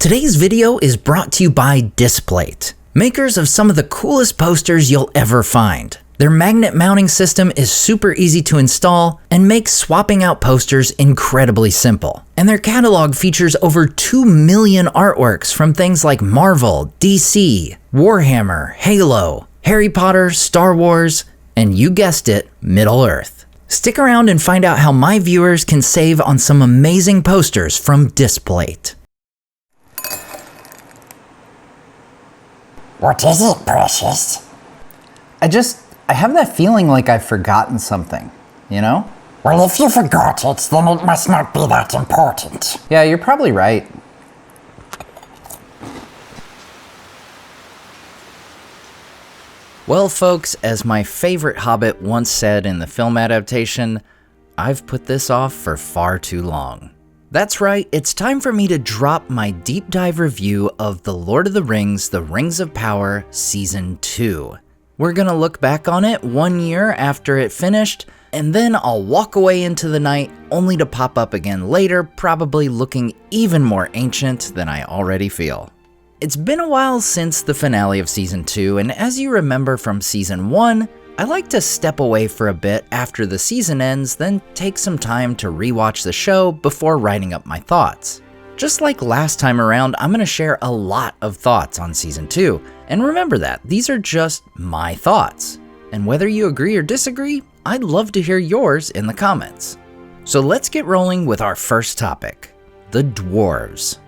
Today's video is brought to you by Displate, makers of some of the coolest posters you'll ever find. Their magnet mounting system is super easy to install and makes swapping out posters incredibly simple. And their catalog features over 2 million artworks from things like Marvel, DC, Warhammer, Halo, Harry Potter, Star Wars, and you guessed it, Middle-earth. Stick around and find out how my viewers can save on some amazing posters from Displate. What is it, precious? I have that feeling like I've forgotten something, you know? Well, if you forgot it, then it must not be that important. Yeah, you're probably right. Well, folks, as my favorite Hobbit once said in the film adaptation, I've put this off for far too long. That's right, it's time for me to drop my deep dive review of The Lord of the Rings, The Rings of Power Season 2. We're gonna look back on it 1 year after it finished, and then I'll walk away into the night only to pop up again later, probably looking even more ancient than I already feel. It's been a while since the finale of Season 2, and as you remember from Season 1, I like to step away for a bit after the season ends, then take some time to rewatch the show before writing up my thoughts. Just like last time around, I'm gonna share a lot of thoughts on Season 2, and remember that these are just my thoughts. And whether you agree or disagree, I'd love to hear yours in the comments. So let's get rolling with our first topic, the Dwarves.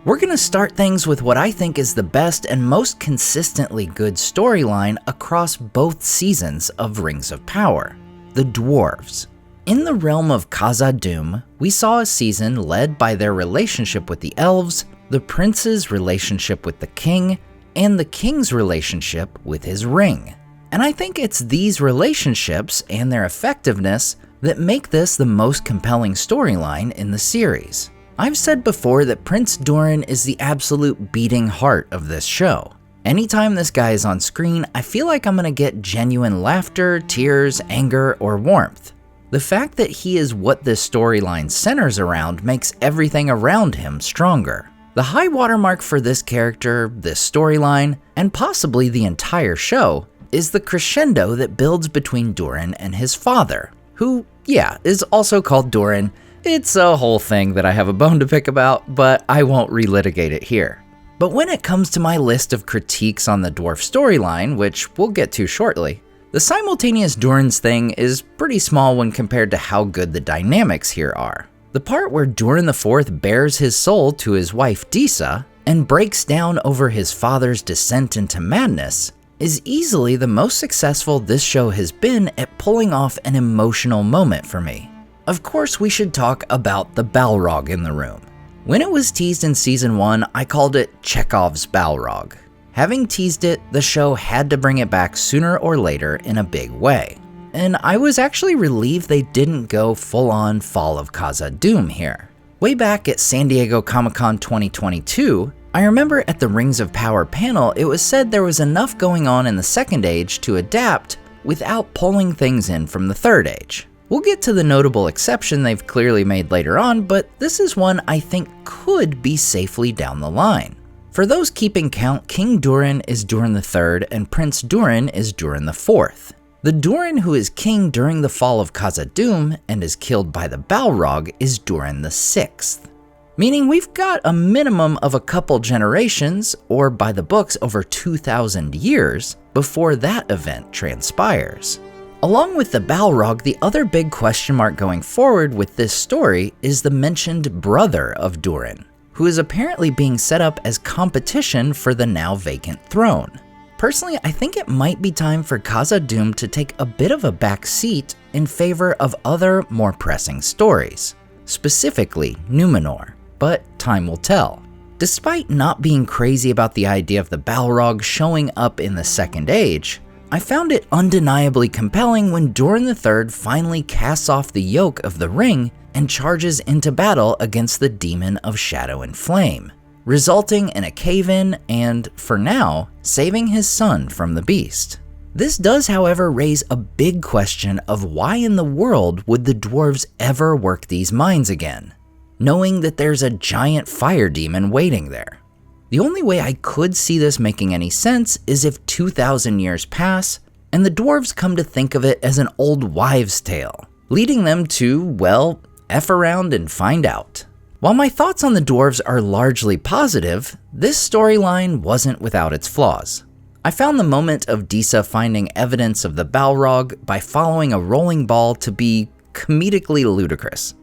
We're gonna start things with what I think is the best and most consistently good storyline across both seasons of Rings of Power, the Dwarves. In the realm of Khazad-dûm, we saw a season led by their relationship with the elves, the prince's relationship with the king, and the king's relationship with his ring. And I think it's these relationships and their effectiveness that make this the most compelling storyline in the series. I've said before that Prince Durin is the absolute beating heart of this show. Anytime this guy is on screen, I feel like I'm gonna get genuine laughter, tears, anger, or warmth. The fact that he is what this storyline centers around makes everything around him stronger. The high watermark for this character, this storyline, and possibly the entire show, is the crescendo that builds between Durin and his father, who, yeah, is also called Durin. It's a whole thing that I have a bone to pick about, but I won't relitigate it here. But when it comes to my list of critiques on the dwarf storyline, which we'll get to shortly, the simultaneous Durin's thing is pretty small when compared to how good the dynamics here are. The part where Durin IV bears his soul to his wife Disa and breaks down over his father's descent into madness is easily the most successful this show has been at pulling off an emotional moment for me. Of course, we should talk about the Balrog in the room. When it was teased in Season 1, I called it Chekhov's Balrog. Having teased it, the show had to bring it back sooner or later in a big way. And I was actually relieved they didn't go full-on Fall of Khazad-dûm here. Way back at San Diego Comic-Con 2022, I remember at the Rings of Power panel, it was said there was enough going on in the Second Age to adapt without pulling things in from the Third Age. We'll get to the notable exception they've clearly made later on, but this is one I think could be safely down the line. For those keeping count, King Durin is Durin III and Prince Durin is Durin IV. The Durin who is king during the fall of Khazad-dûm and is killed by the Balrog is Durin VI. Meaning we've got a minimum of a couple generations, or by the books over 2,000 years, before that event transpires. Along with the Balrog, the other big question mark going forward with this story is the mentioned brother of Durin, who is apparently being set up as competition for the now vacant throne. Personally, I think it might be time for Khazad-dûm to take a bit of a back seat in favor of other, more pressing stories, specifically Númenor, but time will tell. Despite not being crazy about the idea of the Balrog showing up in the Second Age, I found it undeniably compelling when Durin III finally casts off the yoke of the ring and charges into battle against the Demon of Shadow and Flame, resulting in a cave-in and, for now, saving his son from the beast. This does, however, raise a big question of why in the world would the dwarves ever work these mines again? knowing that there's a giant fire demon waiting there. The only way I could see this making any sense is if 2,000 years pass and the dwarves come to think of it as an old wives' tale, leading them to, well, F around and find out. While my thoughts on the dwarves are largely positive, this storyline wasn't without its flaws. I found the moment of Disa finding evidence of the Balrog by following a rolling ball to be comedically ludicrous.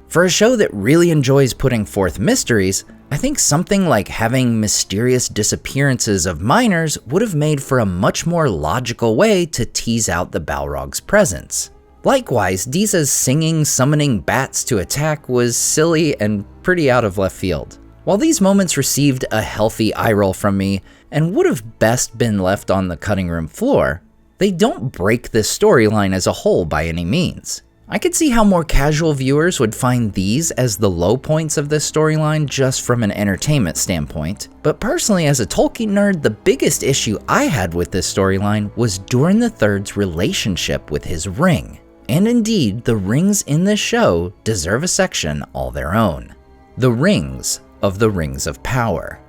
For a show that really enjoys putting forth mysteries, I think something like having mysterious disappearances of miners would have made for a much more logical way to tease out the Balrog's presence. Likewise, Disa's singing, summoning bats to attack was silly and pretty out of left field. While these moments received a healthy eye roll from me and would have best been left on the cutting room floor, they don't break this storyline as a whole by any means. I could see how more casual viewers would find these as the low points of this storyline just from an entertainment standpoint, but personally as a Tolkien nerd, the biggest issue I had with this storyline was Durin III's relationship with his ring. And indeed, the rings in this show deserve a section all their own. The rings of the Rings of Power.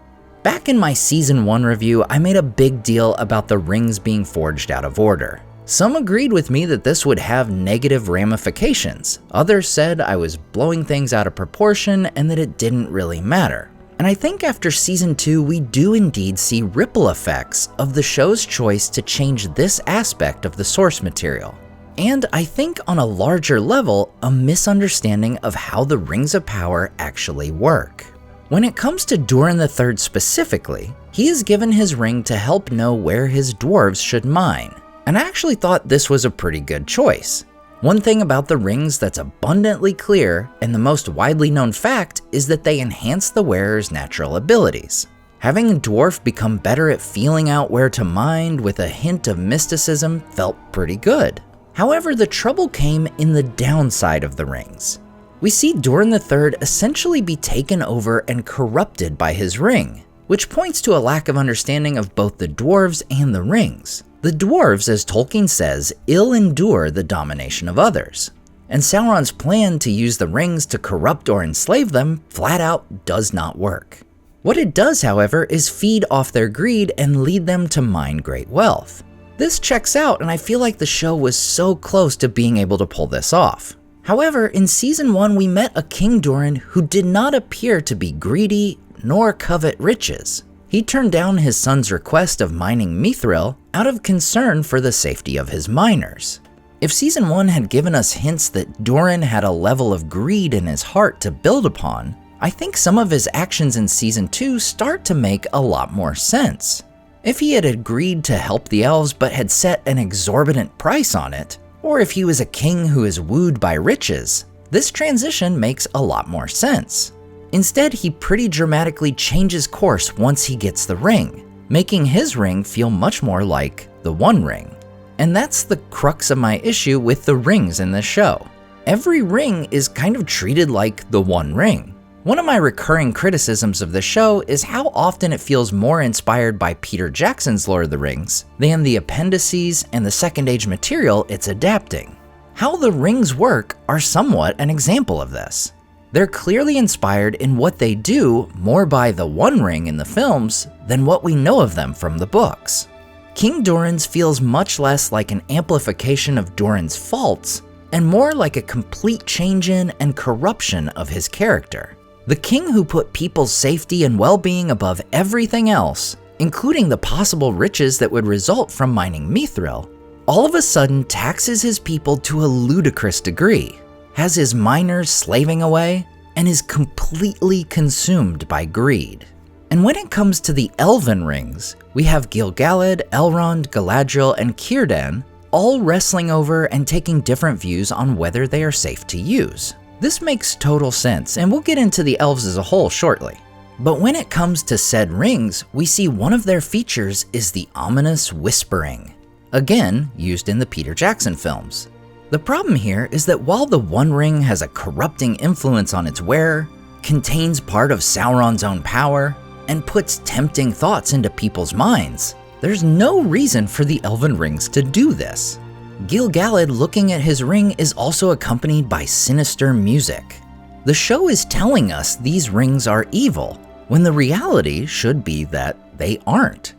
Back in my Season 1 review, I made a big deal about the rings being forged out of order. Some agreed with me that this would have negative ramifications. Others said I was blowing things out of proportion and that it didn't really matter. And I think after Season 2, we do indeed see ripple effects of the show's choice to change this aspect of the source material. And I think on a larger level, a misunderstanding of how the Rings of Power actually work. When it comes to Durin III specifically, he is given his ring to help know where his dwarves should mine. And I actually thought this was a pretty good choice. One thing about the rings that's abundantly clear, and the most widely known fact, is that they enhance the wearer's natural abilities. Having a dwarf become better at feeling out where to mine with a hint of mysticism felt pretty good. However, the trouble came in the downside of the rings. We see Durin III essentially be taken over and corrupted by his ring, which points to a lack of understanding of both the dwarves and the rings. The dwarves, as Tolkien says, ill endure the domination of others, and Sauron's plan to use the rings to corrupt or enslave them flat out does not work. What it does, however, is feed off their greed and lead them to mine great wealth. This checks out, and I feel like the show was so close to being able to pull this off. However, in Season 1 we met a King Durin who did not appear to be greedy nor covet riches. He turned down his son's request of mining Mithril out of concern for the safety of his miners. If Season 1 had given us hints that Durin had a level of greed in his heart to build upon, I think some of his actions in Season 2 start to make a lot more sense. If he had agreed to help the elves but had set an exorbitant price on it, or if he was a king who is wooed by riches, this transition makes a lot more sense. Instead, he pretty dramatically changes course once he gets the ring, making his ring feel much more like the One Ring. And that's the crux of my issue with the rings in this show. Every ring is kind of treated like the One Ring. One of my recurring criticisms of the show is how often it feels more inspired by Peter Jackson's Lord of the Rings than the appendices and the Second Age material it's adapting. How the rings work are somewhat an example of this. They're clearly inspired in what they do more by the One Ring in the films than what we know of them from the books. King Durin's feels much less like an amplification of Durin's faults and more like a complete change in and corruption of his character. The king who put people's safety and well-being above everything else, including the possible riches that would result from mining Mithril, all of a sudden taxes his people to a ludicrous degree, has his miners slaving away, and is completely consumed by greed. And when it comes to the elven rings, we have Gil-galad, Elrond, Galadriel, and Cirdan all wrestling over and taking different views on whether they are safe to use. This makes total sense, and we'll get into the elves as a whole shortly. But when it comes to said rings, we see one of their features is the ominous whispering, again used in the Peter Jackson films. The problem here is that while the One Ring has a corrupting influence on its wearer, contains part of Sauron's own power, and puts tempting thoughts into people's minds, there's no reason for the elven rings to do this. Gil-galad looking at his ring is also accompanied by sinister music. The show is telling us these rings are evil, when the reality should be that they aren't.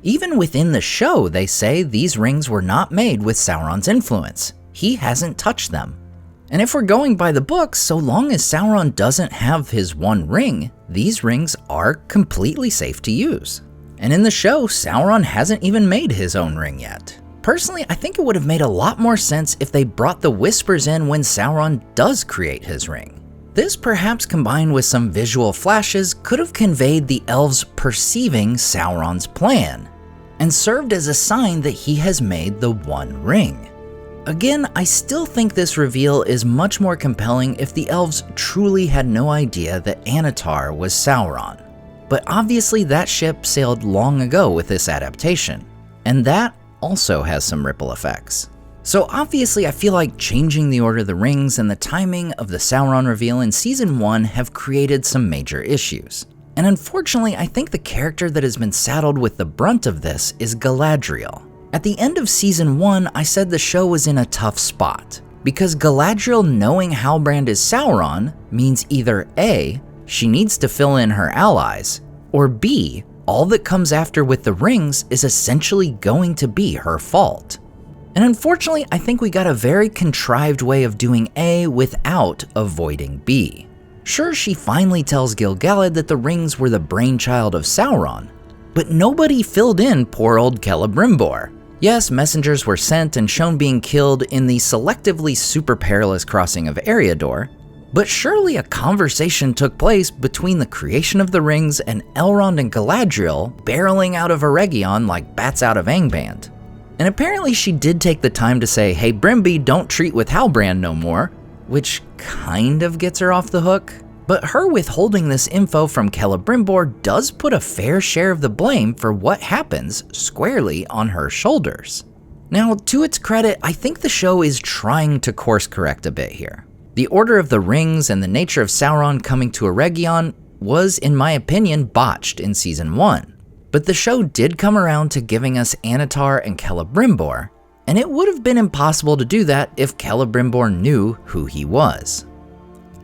Even within the show, they say these rings were not made with Sauron's influence. He hasn't touched them. And if we're going by the books, so long as Sauron doesn't have his one ring, these rings are completely safe to use. And in the show, Sauron hasn't even made his own ring yet. Personally, I think it would have made a lot more sense if they brought the Whispers in when Sauron does create his ring. This, perhaps combined with some visual flashes, could have conveyed the elves perceiving Sauron's plan, and served as a sign that he has made the One Ring. Again, I still think this reveal is much more compelling if the elves truly had no idea that Annatar was Sauron. But obviously that ship sailed long ago with this adaptation, and that also has some ripple effects. So obviously I feel like changing the order of the rings and the timing of the Sauron reveal in Season 1 have created some major issues. And unfortunately, I think the character that has been saddled with the brunt of this is Galadriel. At the end of Season 1, I said the show was in a tough spot, because Galadriel knowing Halbrand is Sauron means either A, she needs to fill in her allies, or B, all that comes after with the rings is essentially going to be her fault. And unfortunately, I think we got a very contrived way of doing A without avoiding B. Sure, she finally tells Gil-galad that the rings were the brainchild of Sauron, but nobody filled in poor old Celebrimbor. Yes, messengers were sent and shown being killed in the selectively super perilous crossing of Eriador, but surely a conversation took place between the creation of the rings and Elrond and Galadriel barreling out of Eregion like bats out of Angband. And apparently she did take the time to say, hey Brimby, don't treat with Halbrand no more, which kind of gets her off the hook. But her withholding this info from Celebrimbor does put a fair share of the blame for what happens squarely on her shoulders. Now, to its credit, I think the show is trying to course correct a bit here. The order of the rings and the nature of Sauron coming to Eregion was, in my opinion, botched in Season 1. But the show did come around to giving us Annatar and Celebrimbor, and it would have been impossible to do that if Celebrimbor knew who he was.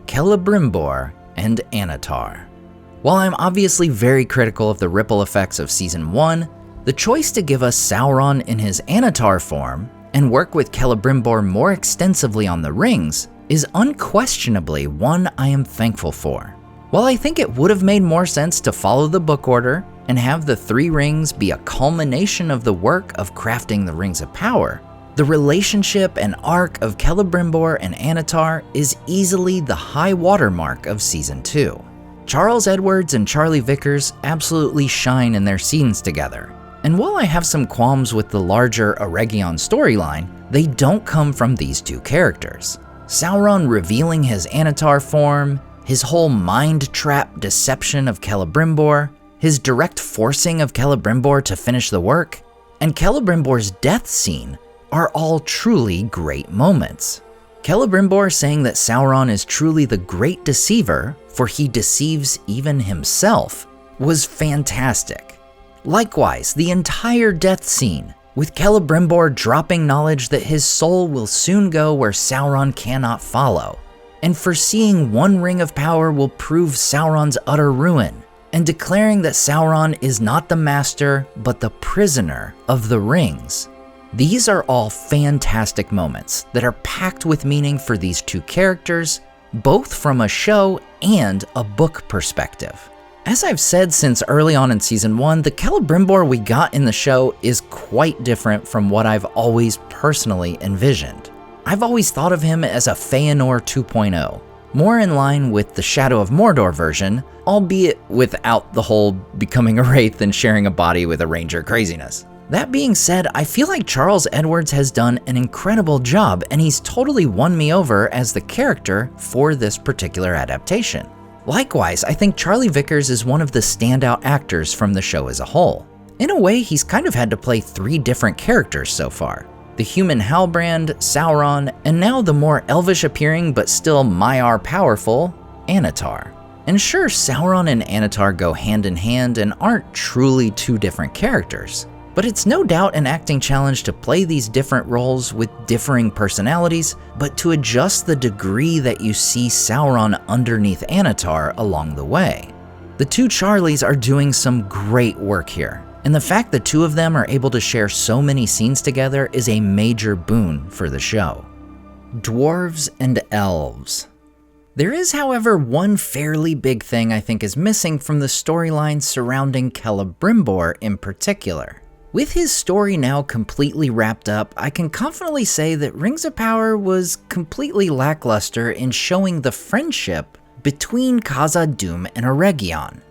Celebrimbor and Annatar. While I'm obviously very critical of the ripple effects of Season 1, the choice to give us Sauron in his Annatar form and work with Celebrimbor more extensively on the rings is unquestionably one I am thankful for. While I think it would have made more sense to follow the book order and have the three rings be a culmination of the work of crafting the Rings of Power, the relationship and arc of Celebrimbor and Annatar is easily the high watermark of Season 2. Charles Edwards and Charlie Vickers absolutely shine in their scenes together, and while I have some qualms with the larger Eregion storyline, they don't come from these two characters. Sauron revealing his Annatar form, his whole mind trap deception of Celebrimbor, his direct forcing of Celebrimbor to finish the work, and Celebrimbor's death scene are all truly great moments. Celebrimbor saying that Sauron is truly the great deceiver, for he deceives even himself, was fantastic. Likewise, the entire death scene, with Celebrimbor dropping knowledge that his soul will soon go where Sauron cannot follow, and foreseeing one ring of power will prove Sauron's utter ruin, and declaring that Sauron is not the master, but the prisoner of the rings. These are all fantastic moments that are packed with meaning for these two characters, both from a show and a book perspective. As I've said since early on in Season 1, the Celebrimbor we got in the show is quite different from what I've always personally envisioned. I've always thought of him as a Feanor 2.0, more in line with the Shadow of Mordor version, albeit without the whole becoming a wraith and sharing a body with a ranger craziness. That being said, I feel like Charles Edwards has done an incredible job, and he's totally won me over as the character for this particular adaptation. Likewise, I think Charlie Vickers is one of the standout actors from the show as a whole. In a way, he's kind of had to play three different characters so far: the human Halbrand, Sauron, and now the more elvish appearing but still Maiar powerful Annatar. And sure, Sauron and Annatar go hand in hand and aren't truly two different characters, But it's no doubt an acting challenge to play these different roles with differing personalities, but to adjust the degree that you see Sauron underneath Annatar along the way. The two Charlies are doing some great work here, and the fact the two of them are able to share so many scenes together is a major boon for the show. Dwarves and Elves. There is, however, one fairly big thing I think is missing from the storyline surrounding Celebrimbor in particular. With his story now completely wrapped up, I can confidently say that Rings of Power was completely lackluster in showing the friendship between Khazad-dûm and Eregion.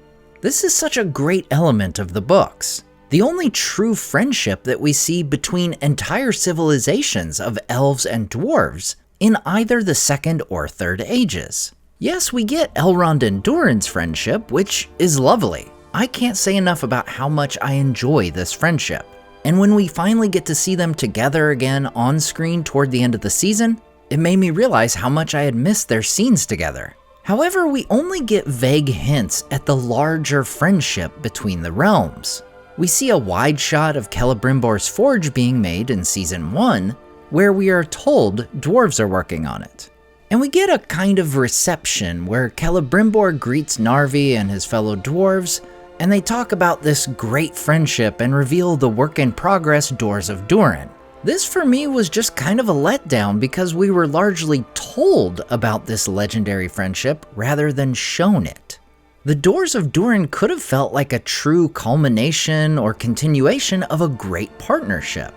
This is such a great element of the books. The only true friendship that we see between entire civilizations of elves and dwarves in either the second or third ages. Yes, we get Elrond and Durin's friendship, which is lovely. I can't say enough about how much I enjoy this friendship. And when we finally get to see them together again on screen toward the end of the season, it made me realize how much I had missed their scenes together. However, we only get vague hints at the larger friendship between the realms. We see a wide shot of Celebrimbor's forge being made in Season 1, where we are told dwarves are working on it. And we get a kind of reception where Celebrimbor greets Narvi and his fellow dwarves, and they talk about this great friendship and reveal the work-in-progress Doors of Durin. This for me was just kind of a letdown because we were largely told about this legendary friendship rather than shown it. The Doors of Durin could have felt like a true culmination or continuation of a great partnership.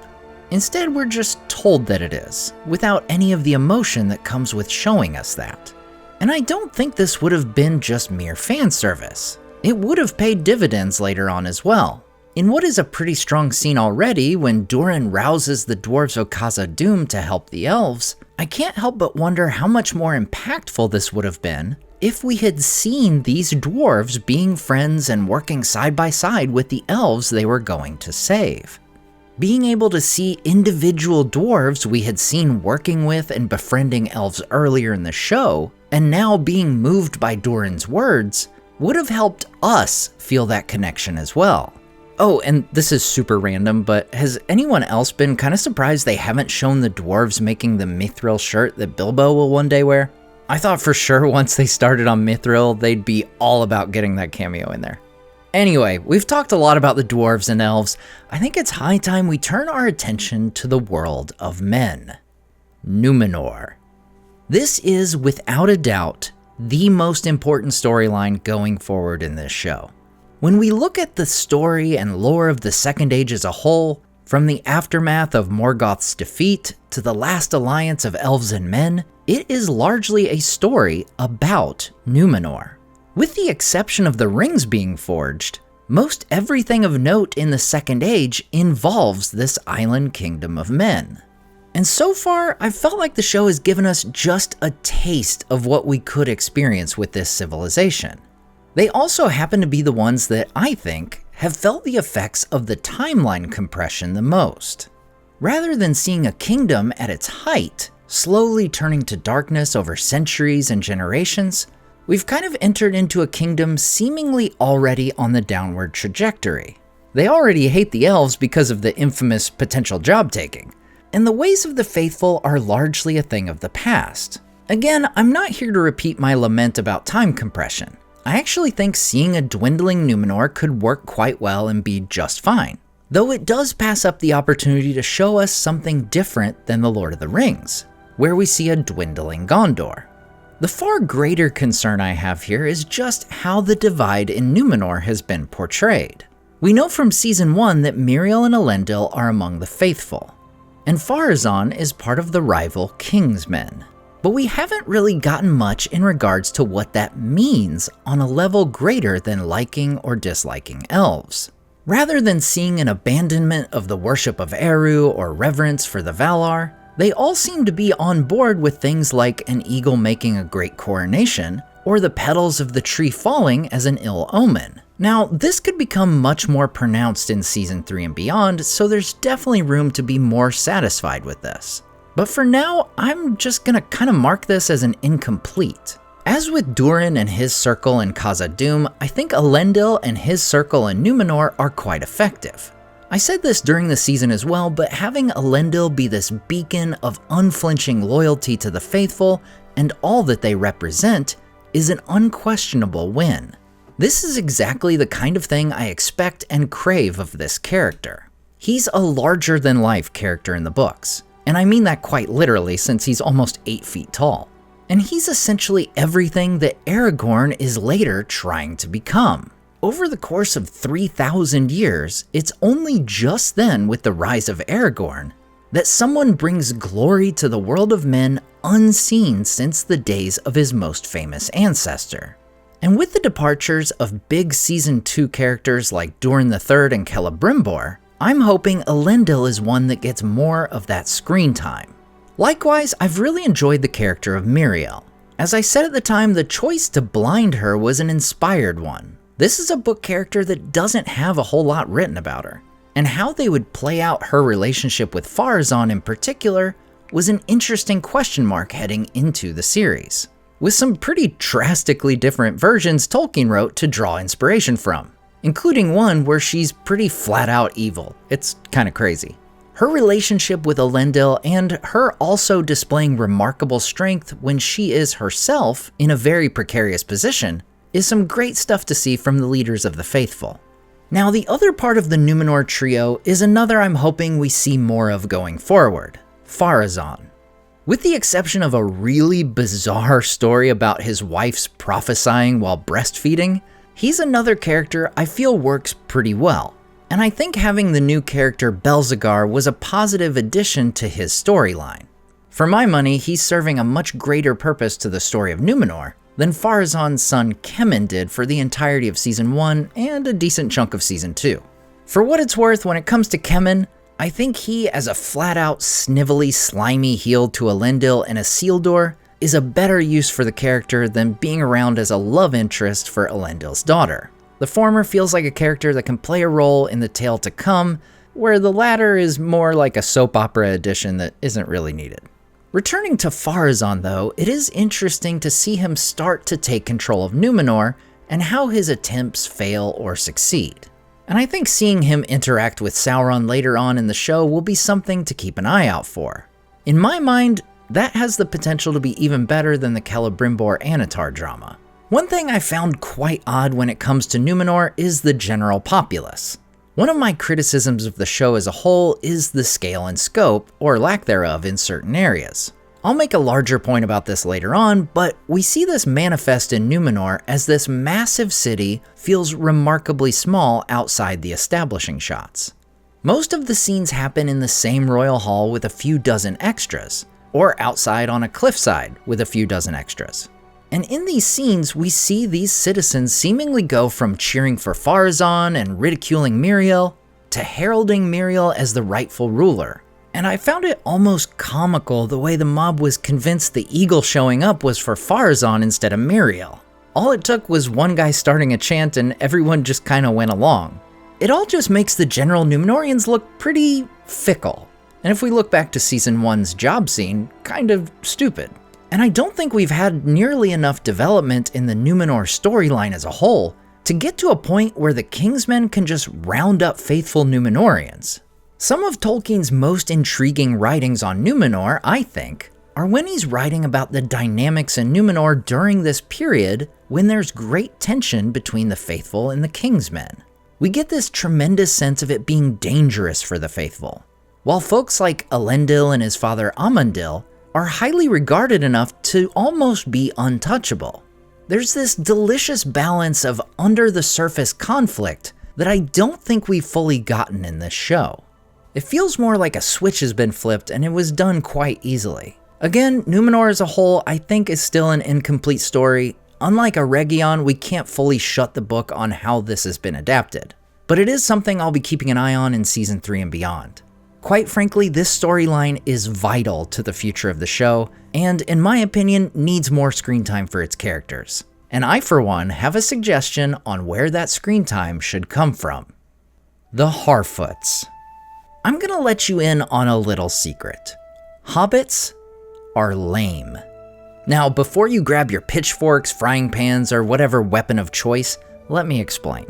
Instead, we're just told that it is, without any of the emotion that comes with showing us that. And I don't think this would have been just mere fan service. It would have paid dividends later on as well. In what is a pretty strong scene already, when Durin rouses the dwarves of Khazad-dûm to help the elves, I can't help but wonder how much more impactful this would have been if we had seen these dwarves being friends and working side by side with the elves they were going to save. Being able to see individual dwarves we had seen working with and befriending elves earlier in the show, and now being moved by Durin's words, would have helped us feel that connection as well. Oh, and this is super random, but has anyone else been kind of surprised they haven't shown the dwarves making the Mithril shirt that Bilbo will one day wear? I thought for sure once they started on Mithril, they'd be all about getting that cameo in there. Anyway, we've talked a lot about the dwarves and elves. I think it's high time we turn our attention to the world of men. Númenor. This is, without a doubt, the most important storyline going forward in this show. When we look at the story and lore of the Second Age as a whole, from the aftermath of Morgoth's defeat to the last alliance of elves and men, it is largely a story about Númenor. With the exception of the rings being forged, most everything of note in the Second Age involves this island kingdom of men. And so far, I felt like the show has given us just a taste of what we could experience with this civilization. They also happen to be the ones that I think have felt the effects of the timeline compression the most. Rather than seeing a kingdom at its height, slowly turning to darkness over centuries and generations, we've kind of entered into a kingdom seemingly already on the downward trajectory. They already hate the elves because of the infamous potential job taking, and the ways of the faithful are largely a thing of the past. Again, I'm not here to repeat my lament about time compression. I actually think seeing a dwindling Númenor could work quite well and be just fine, though it does pass up the opportunity to show us something different than The Lord of the Rings, where we see a dwindling Gondor. The far greater concern I have here is just how the divide in Númenor has been portrayed. We know from Season 1 that Miriel and Elendil are among the faithful, and Pharazôn is part of the rival Kingsmen. But we haven't really gotten much in regards to what that means on a level greater than liking or disliking elves. Rather than seeing an abandonment of the worship of Eru or reverence for the Valar, they all seem to be on board with things like an eagle making a great coronation, or the petals of the tree falling as an ill omen. Now, this could become much more pronounced in Season 3 and beyond, so there's definitely room to be more satisfied with this. But for now, I'm just gonna kind of mark this as an incomplete. As with Durin and his circle in Khazad-dûm, I think Elendil and his circle in Númenor are quite effective. I said this during the season as well, but having Elendil be this beacon of unflinching loyalty to the faithful and all that they represent is an unquestionable win. This is exactly the kind of thing I expect and crave of this character. He's a larger-than-life character in the books, and I mean that quite literally since he's almost 8 feet tall. And he's essentially everything that Aragorn is later trying to become. Over the course of 3,000 years, it's only just then with the rise of Aragorn that someone brings glory to the world of men unseen since the days of his most famous ancestor. And with the departures of big Season 2 characters like Durin III and Celebrimbor, I'm hoping Elendil is one that gets more of that screen time. Likewise, I've really enjoyed the character of Miriel. As I said at the time, the choice to blind her was an inspired one. This is a book character that doesn't have a whole lot written about her, and how they would play out her relationship with Pharazôn in particular was an interesting question mark heading into the series, with some pretty drastically different versions Tolkien wrote to draw inspiration from, including one where she's pretty flat out evil. It's kinda crazy. Her relationship with Elendil and her also displaying remarkable strength when she is herself in a very precarious position is some great stuff to see from the leaders of the faithful. Now, the other part of the Númenor trio is another I'm hoping we see more of going forward, Pharazôn. With the exception of a really bizarre story about his wife's prophesying while breastfeeding, he's another character I feel works pretty well. And I think having the new character Belzegar was a positive addition to his storyline. For my money, he's serving a much greater purpose to the story of Númenor than Pharazôn's son Kemen did for the entirety of Season 1 and a decent chunk of Season 2. For what it's worth, when it comes to Kemen, I think he, as a flat-out, snivelly, slimy heel to Elendil and Isildur, is a better use for the character than being around as a love interest for Elendil's daughter. The former feels like a character that can play a role in the tale to come, where the latter is more like a soap opera addition that isn't really needed. Returning to Pharazôn though, it is interesting to see him start to take control of Númenor and how his attempts fail or succeed. And I think seeing him interact with Sauron later on in the show will be something to keep an eye out for. In my mind, that has the potential to be even better than the Celebrimbor Annatar drama. One thing I found quite odd when it comes to Númenor is the general populace. One of my criticisms of the show as a whole is the scale and scope, or lack thereof, in certain areas. I'll make a larger point about this later on, but we see this manifest in Númenor as this massive city feels remarkably small outside the establishing shots. Most of the scenes happen in the same royal hall with a few dozen extras, or outside on a cliffside with a few dozen extras. And in these scenes, we see these citizens seemingly go from cheering for Pharazôn and ridiculing Miriel to heralding Miriel as the rightful ruler. And I found it almost comical the way the mob was convinced the eagle showing up was for Pharazôn instead of Miriel. All it took was one guy starting a chant and everyone just kinda went along. It all just makes the general Númenorians look pretty fickle. And if we look back to Season 1's job scene, kind of stupid. And I don't think we've had nearly enough development in the Númenor storyline as a whole to get to a point where the Kingsmen can just round up faithful Númenorians. Some of Tolkien's most intriguing writings on Númenor, I think, are when he's writing about the dynamics in Númenor during this period when there's great tension between the faithful and the Kingsmen. We get this tremendous sense of it being dangerous for the faithful, while folks like Elendil and his father Amandil are highly regarded enough to almost be untouchable. There's this delicious balance of under-the-surface conflict that I don't think we've fully gotten in this show. It feels more like a switch has been flipped and it was done quite easily. Again, Númenor as a whole I think is still an incomplete story. Unlike Eregion, we can't fully shut the book on how this has been adapted. But it is something I'll be keeping an eye on in Season 3 and beyond. Quite frankly, this storyline is vital to the future of the show, and in my opinion, needs more screen time for its characters. And I, for one, have a suggestion on where that screen time should come from. The Harfoots. I'm gonna let you in on a little secret. Hobbits are lame. Now, before you grab your pitchforks, frying pans, or whatever weapon of choice, let me explain.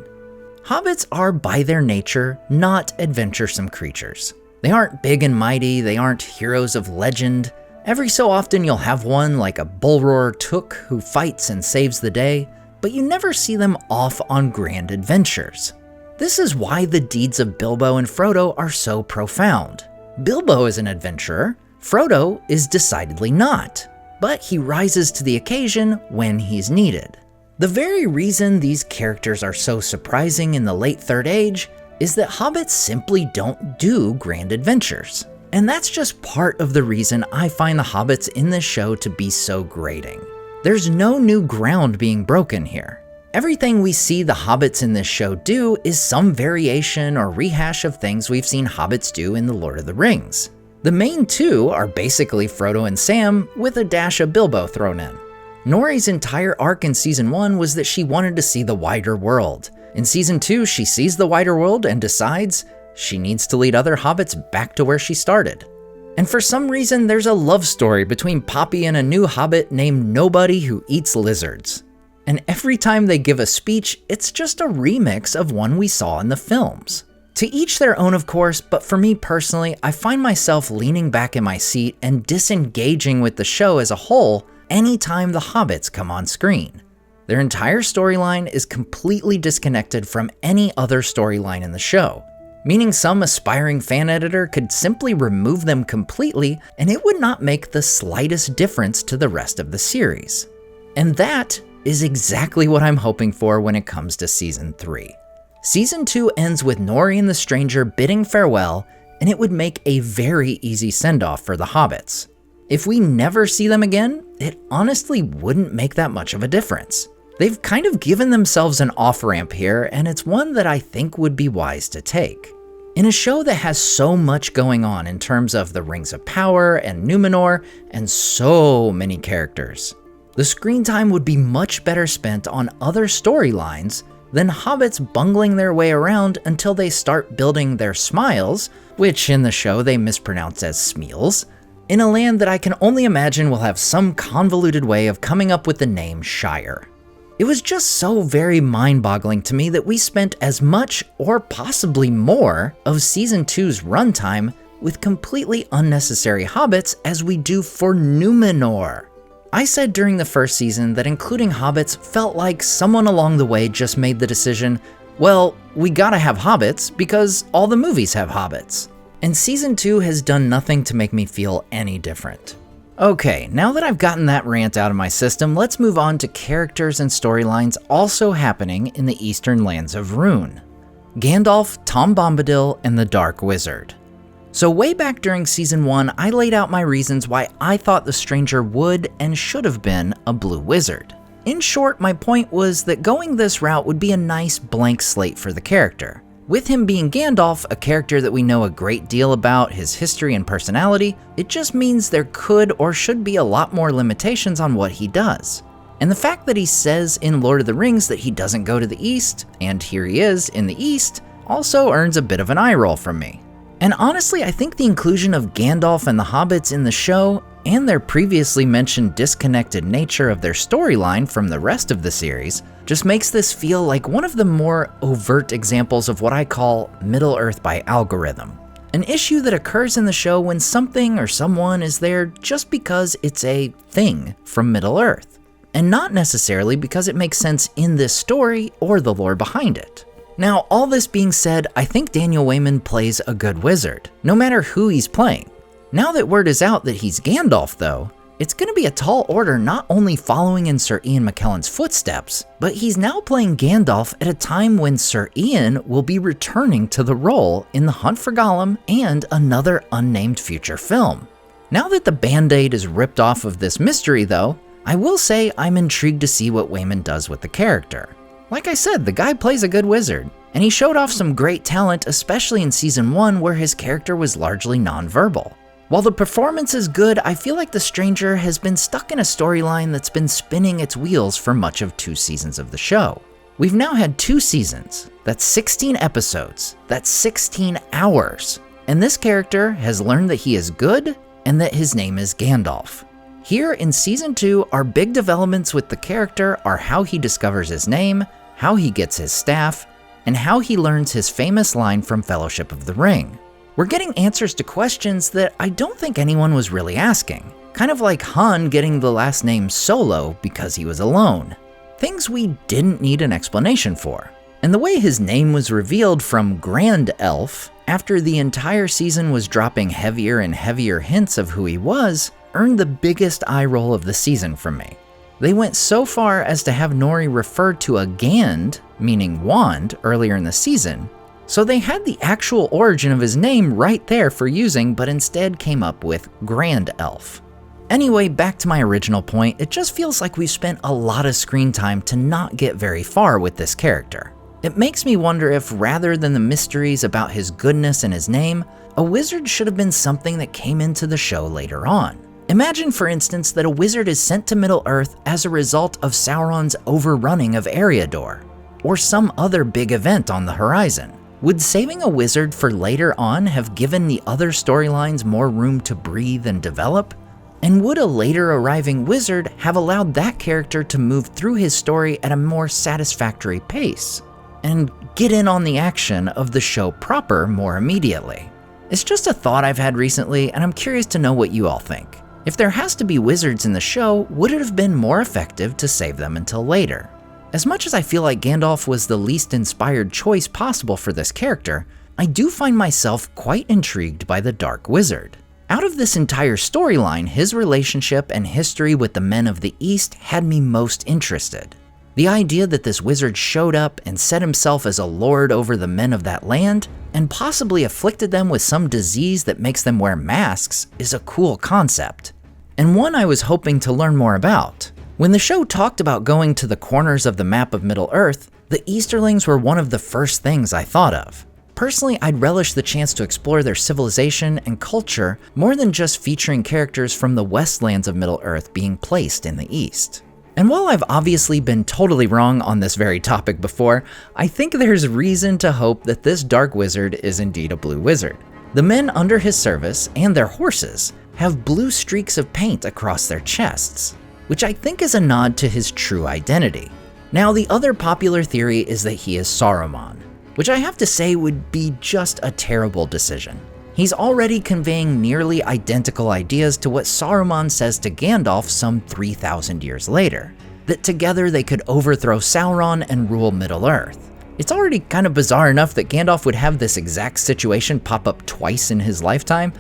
Hobbits are, by their nature, not adventuresome creatures. They aren't big and mighty, they aren't heroes of legend. Every so often you'll have one like a bull-roarer Took who fights and saves the day, but you never see them off on grand adventures. This is why the deeds of Bilbo and Frodo are so profound. Bilbo is an adventurer, Frodo is decidedly not, but he rises to the occasion when he's needed. The very reason these characters are so surprising in the late Third Age is that hobbits simply don't do grand adventures. And that's just part of the reason I find the hobbits in this show to be so grating. There's no new ground being broken here. Everything we see the hobbits in this show do is some variation or rehash of things we've seen hobbits do in The Lord of the Rings. The main two are basically Frodo and Sam with a dash of Bilbo thrown in. Nori's entire arc in Season 1 was that she wanted to see the wider world. In Season 2, she sees the wider world and decides she needs to lead other hobbits back to where she started. And for some reason, there's a love story between Poppy and a new hobbit named Nobody who eats lizards. And every time they give a speech, it's just a remix of one we saw in the films. To each their own, of course, but for me personally, I find myself leaning back in my seat and disengaging with the show as a whole anytime the hobbits come on screen. Their entire storyline is completely disconnected from any other storyline in the show, meaning some aspiring fan editor could simply remove them completely and it would not make the slightest difference to the rest of the series. And that is exactly what I'm hoping for when it comes to Season 3. Season 2 ends with Nori and the Stranger bidding farewell, and it would make a very easy send-off for the hobbits. If we never see them again, it honestly wouldn't make that much of a difference. They've kind of given themselves an off-ramp here, and it's one that I think would be wise to take. In a show that has so much going on in terms of the Rings of Power and Númenor, and so many characters, the screen time would be much better spent on other storylines than hobbits bungling their way around until they start building their smiles, which in the show they mispronounce as Chmiels, in a land that I can only imagine will have some convoluted way of coming up with the name Shire. It was just so very mind-boggling to me that we spent as much, or possibly more, of Season 2's runtime with completely unnecessary hobbits as we do for Númenor. I said during the first season that including hobbits felt like someone along the way just made the decision, well, we gotta have hobbits because all the movies have hobbits. And Season 2 has done nothing to make me feel any different. Okay, now that I've gotten that rant out of my system, let's move on to characters and storylines also happening in the eastern lands of Rhûn. Gandalf, Tom Bombadil, and the Dark Wizard. So way back during Season 1, I laid out my reasons why I thought the Stranger would and should have been a blue wizard. In short, my point was that going this route would be a nice blank slate for the character. With him being Gandalf, a character that we know a great deal about, his history and personality, it just means there could or should be a lot more limitations on what he does. And the fact that he says in Lord of the Rings that he doesn't go to the East, and here he is in the East, also earns a bit of an eye roll from me. And honestly, I think the inclusion of Gandalf and the hobbits in the show, and their previously mentioned disconnected nature of their storyline from the rest of the series, just makes this feel like one of the more overt examples of what I call Middle-earth by algorithm. An issue that occurs in the show when something or someone is there just because it's a thing from Middle-earth, and not necessarily because it makes sense in this story or the lore behind it. Now, all this being said, I think Daniel Wayman plays a good wizard, no matter who he's playing. Now that word is out that he's Gandalf, though, it's going to be a tall order not only following in Sir Ian McKellen's footsteps, but he's now playing Gandalf at a time when Sir Ian will be returning to the role in The Hunt for Gollum and another unnamed future film. Now that the Band-Aid is ripped off of this mystery, though, I will say I'm intrigued to see what Wayman does with the character. Like I said, the guy plays a good wizard, and he showed off some great talent, especially in Season 1 where his character was largely non-verbal. While the performance is good, I feel like the Stranger has been stuck in a storyline that's been spinning its wheels for much of 2 seasons of the show. We've now had 2 seasons, that's 16 episodes, that's 16 hours, and this character has learned that he is good and that his name is Gandalf. Here in Season 2, our big developments with the character are how he discovers his name, how he gets his staff, and how he learns his famous line from Fellowship of the Ring. We're getting answers to questions that I don't think anyone was really asking, kind of like Han getting the last name Solo because he was alone. Things we didn't need an explanation for. And the way his name was revealed from Grand Elf, after the entire season was dropping heavier and heavier hints of who he was, earned the biggest eye roll of the season from me. They went so far as to have Nori refer to a Gand, meaning wand, earlier in the season, so they had the actual origin of his name right there for using, but instead came up with Grand Elf. Anyway, back to my original point, it just feels like we've spent a lot of screen time to not get very far with this character. It makes me wonder if, rather than the mysteries about his goodness and his name, a wizard should have been something that came into the show later on. Imagine, for instance, that a wizard is sent to Middle-earth as a result of Sauron's overrunning of Eriador, or some other big event on the horizon. Would saving a wizard for later on have given the other storylines more room to breathe and develop? And would a later arriving wizard have allowed that character to move through his story at a more satisfactory pace, and get in on the action of the show proper more immediately? It's just a thought I've had recently, and I'm curious to know what you all think. If there has to be wizards in the show, would it have been more effective to save them until later? As much as I feel like Gandalf was the least inspired choice possible for this character, I do find myself quite intrigued by the Dark Wizard. Out of this entire storyline, his relationship and history with the Men of the East had me most interested. The idea that this wizard showed up and set himself as a lord over the men of that land, and possibly afflicted them with some disease that makes them wear masks, is a cool concept, and one I was hoping to learn more about. When the show talked about going to the corners of the map of Middle-earth, the Easterlings were one of the first things I thought of. Personally, I'd relish the chance to explore their civilization and culture more than just featuring characters from the Westlands of Middle-earth being placed in the East. And while I've obviously been totally wrong on this very topic before, I think there's reason to hope that this Dark Wizard is indeed a blue wizard. The men under his service, and their horses, have blue streaks of paint across their chests, which I think is a nod to his true identity. Now, the other popular theory is that he is Saruman, which I have to say would be just a terrible decision. He's already conveying nearly identical ideas to what Saruman says to Gandalf some 3,000 years later, that together they could overthrow Sauron and rule Middle-earth. It's already kind of bizarre enough that Gandalf would have this exact situation pop up twice in his lifetime,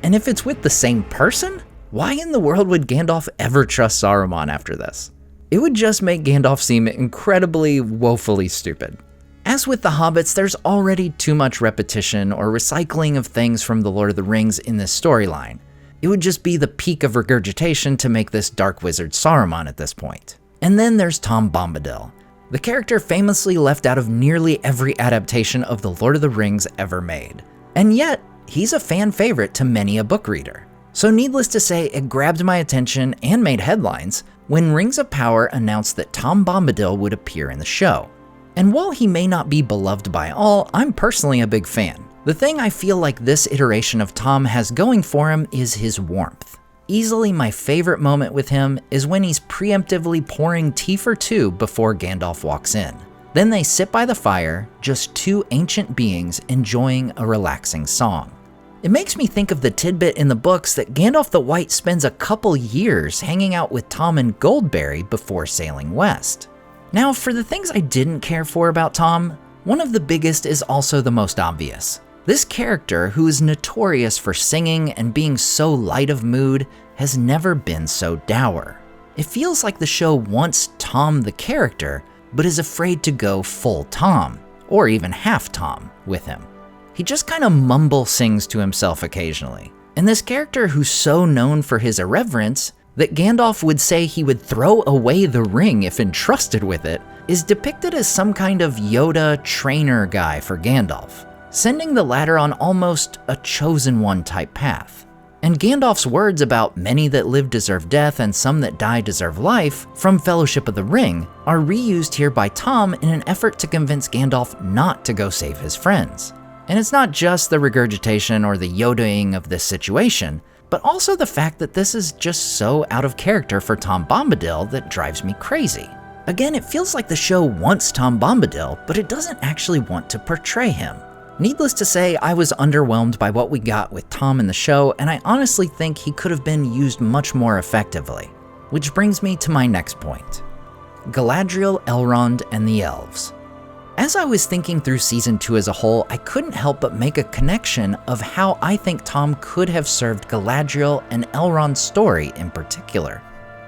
and if it's with the same person, why in the world would Gandalf ever trust Saruman after this? It would just make Gandalf seem incredibly, woefully stupid. As with the Hobbits, there's already too much repetition or recycling of things from The Lord of the Rings in this storyline. It would just be the peak of regurgitation to make this Dark Wizard Saruman at this point. And then there's Tom Bombadil, the character famously left out of nearly every adaptation of The Lord of the Rings ever made. And yet, he's a fan favorite to many a book reader. So needless to say, it grabbed my attention and made headlines when Rings of Power announced that Tom Bombadil would appear in the show. And while he may not be beloved by all, I'm personally a big fan. The thing I feel like this iteration of Tom has going for him is his warmth. Easily my favorite moment with him is when he's preemptively pouring tea for two before Gandalf walks in. Then they sit by the fire, just two ancient beings enjoying a relaxing song. It makes me think of the tidbit in the books that Gandalf the White spends a couple years hanging out with Tom and Goldberry before sailing west. Now, for the things I didn't care for about Tom, one of the biggest is also the most obvious. This character, who is notorious for singing and being so light of mood, has never been so dour. It feels like the show wants Tom the character, but is afraid to go full Tom, or even half Tom, with him. He just kind of mumble sings to himself occasionally. And this character, who's so known for his irreverence that Gandalf would say he would throw away the ring if entrusted with it, is depicted as some kind of Yoda trainer guy for Gandalf, sending the latter on almost a chosen one type path. And Gandalf's words about many that live deserve death and some that die deserve life from Fellowship of the Ring are reused here by Tom in an effort to convince Gandalf not to go save his friends. And it's not just the regurgitation or the Yodaing of this situation, but also the fact that this is just so out of character for Tom Bombadil that drives me crazy. Again, it feels like the show wants Tom Bombadil, but it doesn't actually want to portray him. Needless to say, I was underwhelmed by what we got with Tom in the show, and I honestly think he could have been used much more effectively. Which brings me to my next point. Galadriel, Elrond, and the Elves. As I was thinking through Season 2 as a whole, I couldn't help but make a connection of how I think Tom could have served Galadriel and Elrond's story in particular.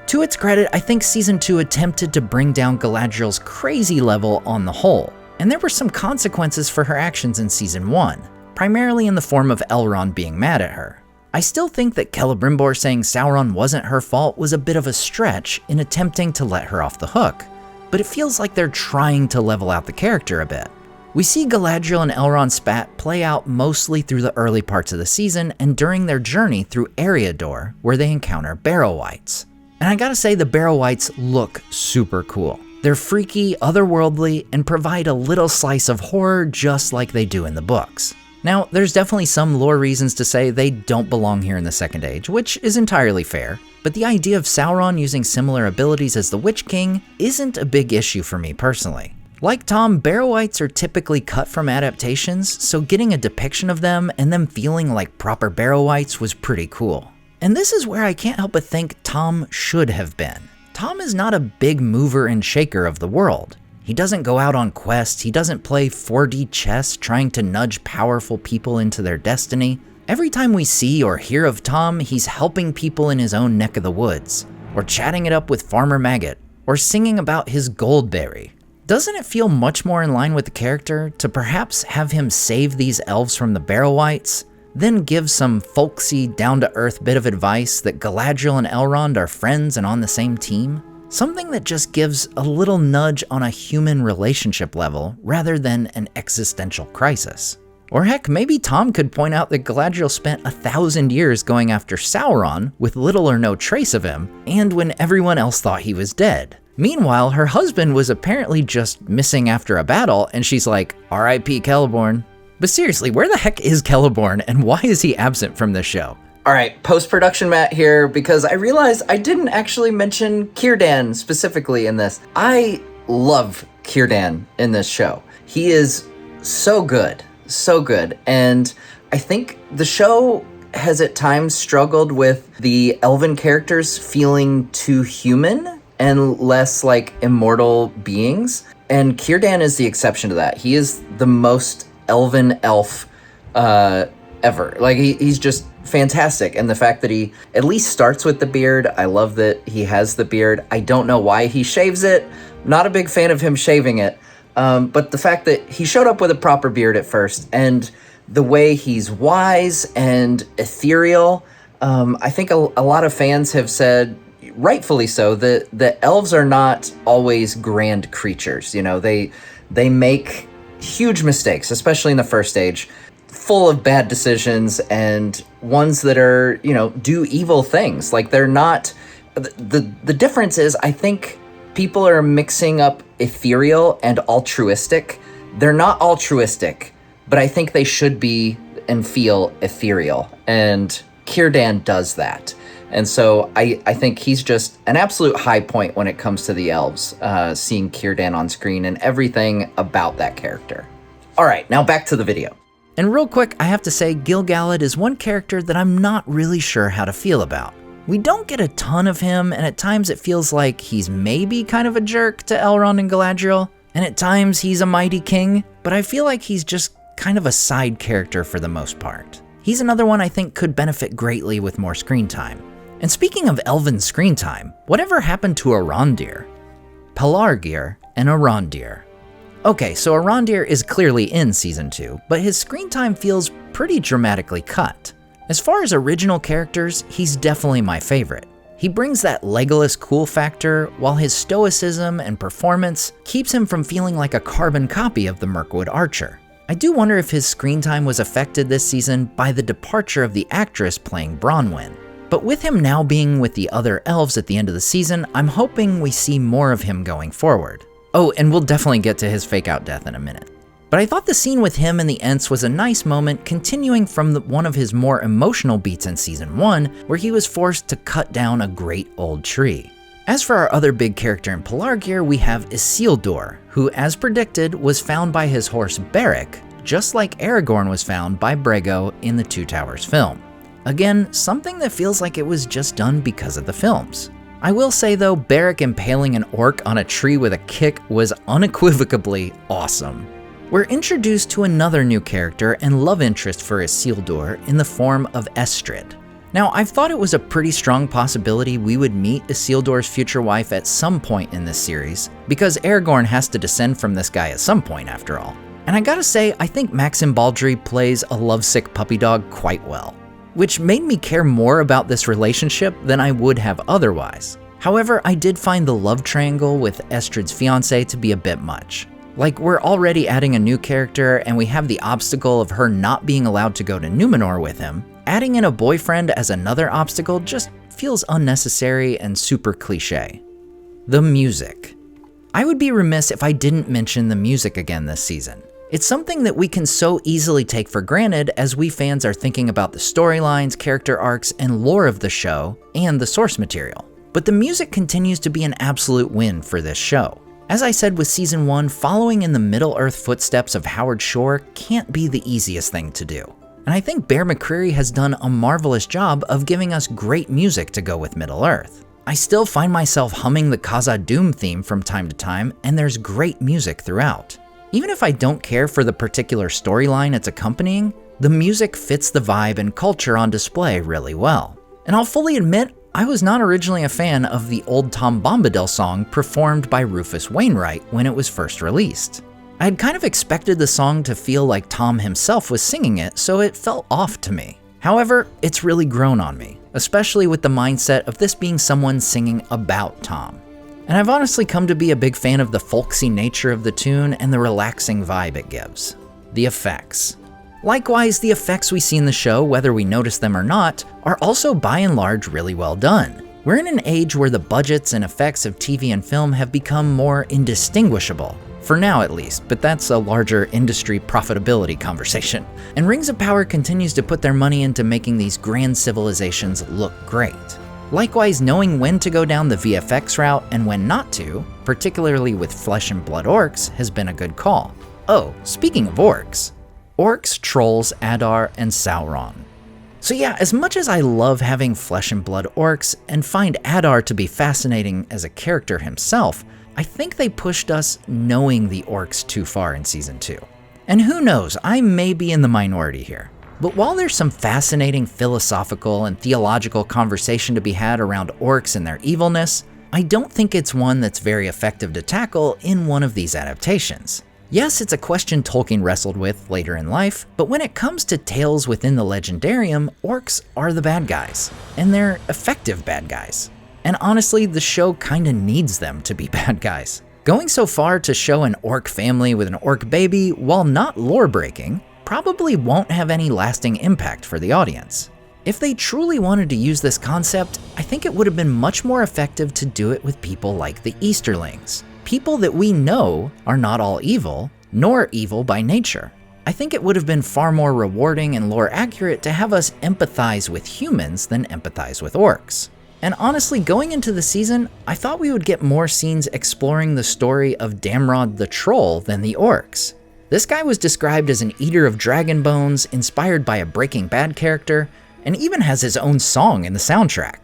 To its credit, I think Season 2 attempted to bring down Galadriel's crazy level on the whole, and there were some consequences for her actions in Season 1, primarily in the form of Elrond being mad at her. I still think that Celebrimbor saying Sauron wasn't her fault was a bit of a stretch in attempting to let her off the hook, but it feels like they're trying to level out the character a bit. We see Galadriel and Elrond's spat play out mostly through the early parts of the season and during their journey through Eriador, where they encounter Barrow-wights. And I gotta say, the Barrow-wights look super cool. They're freaky, otherworldly, and provide a little slice of horror just like they do in the books. Now, there's definitely some lore reasons to say they don't belong here in the Second Age, which is entirely fair, but the idea of Sauron using similar abilities as the Witch King isn't a big issue for me personally. Like Tom, Barrow-wights are typically cut from adaptations, so getting a depiction of them and them feeling like proper Barrow-wights was pretty cool. And this is where I can't help but think Tom should have been. Tom is not a big mover and shaker of the world. He doesn't go out on quests, he doesn't play 4D chess trying to nudge powerful people into their destiny. Every time we see or hear of Tom, he's helping people in his own neck of the woods, or chatting it up with Farmer Maggot, or singing about his goldberry. Doesn't it feel much more in line with the character to perhaps have him save these elves from the Barrow-wights, then give some folksy, down-to-earth bit of advice that Galadriel and Elrond are friends and on the same team? Something that just gives a little nudge on a human relationship level rather than an existential crisis. Or heck, maybe Tom could point out that Galadriel spent 1,000 years going after Sauron with little or no trace of him, and when everyone else thought he was dead. Meanwhile, her husband was apparently just missing after a battle, and she's like, R.I.P. Celeborn. But seriously, where the heck is Celeborn, and why is he absent from this show? Alright, post-production Matt here, because I realized I didn't actually mention Cirdan specifically in this. I love Cirdan in this show. He is so good, and I think the show has at times struggled with the elven characters feeling too human and less like immortal beings, and Cirdan is the exception to that. He is the most elven elf ever. Like, he's just fantastic, and the fact that he at least starts with the beard, I love that he has the beard. I don't know why he shaves it. Not a big fan of him shaving it, but the fact that he showed up with a proper beard at first, and the way he's wise and ethereal, I think a lot of fans have said, rightfully so, that the elves are not always grand creatures. You know, they make huge mistakes, especially in the first age, full of bad decisions and ones that are, you know, do evil things. Like, they're not, the difference is, I think people are mixing up ethereal and altruistic. They're not altruistic, but I think they should be and feel ethereal, and Cirdan does that. And so I think he's just an absolute high point when it comes to the elves, seeing Cirdan on screen and everything about that character. All right, now back to the video. And real quick, I have to say Gil-galad is one character that I'm not really sure how to feel about. We don't get a ton of him, and at times it feels like he's maybe kind of a jerk to Elrond and Galadriel, and at times he's a mighty king, but I feel like he's just kind of a side character for the most part. He's another one I think could benefit greatly with more screen time. And speaking of elven screen time, whatever happened to Arondir? Pelargir and Arondir. Okay, so Arondir is clearly in Season 2, but his screen time feels pretty dramatically cut. As far as original characters, he's definitely my favorite. He brings that Legolas cool factor, while his stoicism and performance keeps him from feeling like a carbon copy of the Mirkwood Archer. I do wonder if his screen time was affected this season by the departure of the actress playing Bronwyn. But with him now being with the other elves at the end of the season, I'm hoping we see more of him going forward. Oh, and we'll definitely get to his fake-out death in a minute. But I thought the scene with him and the Ents was a nice moment, continuing from one of his more emotional beats in Season 1, where he was forced to cut down a great old tree. As for our other big character in Pelargir, we have Isildur, who, as predicted, was found by his horse Beric, just like Aragorn was found by Brego in the Two Towers film. Again, something that feels like it was just done because of the films. I will say though, Beric impaling an orc on a tree with a kick was unequivocally awesome. We're introduced to another new character and love interest for Isildur in the form of Estrid. Now, I've thought it was a pretty strong possibility we would meet Isildur's future wife at some point in this series, because Aragorn has to descend from this guy at some point after all. And I gotta say, I think Maxim Baldry plays a lovesick puppy dog quite well, which made me care more about this relationship than I would have otherwise. However, I did find the love triangle with Estrid's fiancé to be a bit much. Like, we're already adding a new character and we have the obstacle of her not being allowed to go to Númenor with him. Adding in a boyfriend as another obstacle just feels unnecessary and super cliche. The music. I would be remiss if I didn't mention the music again this season. It's something that we can so easily take for granted as we fans are thinking about the storylines, character arcs, and lore of the show, and the source material. But the music continues to be an absolute win for this show. As I said with Season 1, following in the Middle-earth footsteps of Howard Shore can't be the easiest thing to do. And I think Bear McCreary has done a marvelous job of giving us great music to go with Middle-earth. I still find myself humming the Khazad-dûm theme from time to time, and there's great music throughout. Even if I don't care for the particular storyline it's accompanying, the music fits the vibe and culture on display really well. And I'll fully admit, I was not originally a fan of the old Tom Bombadil song performed by Rufus Wainwright when it was first released. I had kind of expected the song to feel like Tom himself was singing it, so it felt off to me. However, it's really grown on me, especially with the mindset of this being someone singing about Tom. And I've honestly come to be a big fan of the folksy nature of the tune and the relaxing vibe it gives. The effects. Likewise, the effects we see in the show, whether we notice them or not, are also by and large really well done. We're in an age where the budgets and effects of TV and film have become more indistinguishable. For now at least, but that's a larger industry profitability conversation. And Rings of Power continues to put their money into making these grand civilizations look great. Likewise, knowing when to go down the VFX route and when not to, particularly with flesh and blood orcs, has been a good call. Oh, speaking of orcs. Orcs, trolls, Adar, and Sauron. So yeah, as much as I love having flesh and blood orcs and find Adar to be fascinating as a character himself, I think they pushed us knowing the orcs too far in Season 2. And who knows, I may be in the minority here. But while there's some fascinating philosophical and theological conversation to be had around orcs and their evilness, I don't think it's one that's very effective to tackle in one of these adaptations. Yes, it's a question Tolkien wrestled with later in life, but when it comes to tales within the Legendarium, orcs are the bad guys, and they're effective bad guys. And honestly, the show kinda needs them to be bad guys. Going so far to show an orc family with an orc baby, while not lore-breaking, probably won't have any lasting impact for the audience. If they truly wanted to use this concept, I think it would have been much more effective to do it with people like the Easterlings. People that we know are not all evil, nor evil by nature. I think it would have been far more rewarding and lore accurate to have us empathize with humans than empathize with orcs. And honestly, going into the season, I thought we would get more scenes exploring the story of Damrod the Troll than the orcs. This guy was described as an eater of dragon bones, inspired by a Breaking Bad character, and even has his own song in the soundtrack.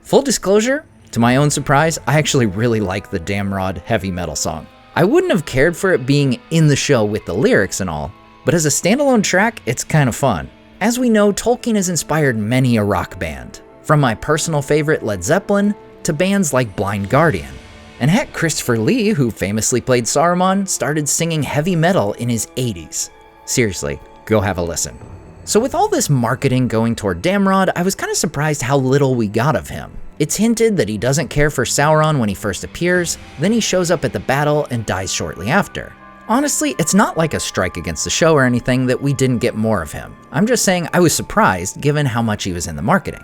Full disclosure, to my own surprise, I actually really like the Damrod heavy metal song. I wouldn't have cared for it being in the show with the lyrics and all, but as a standalone track, it's kind of fun. As we know, Tolkien has inspired many a rock band, from my personal favorite Led Zeppelin to bands like Blind Guardian. And heck, Christopher Lee, who famously played Saruman, started singing heavy metal in his 80s. Seriously, go have a listen. So with all this marketing going toward Damrod, I was kind of surprised how little we got of him. It's hinted that he doesn't care for Sauron when he first appears, then he shows up at the battle and dies shortly after. Honestly, it's not like a strike against the show or anything that we didn't get more of him. I'm just saying I was surprised given how much he was in the marketing.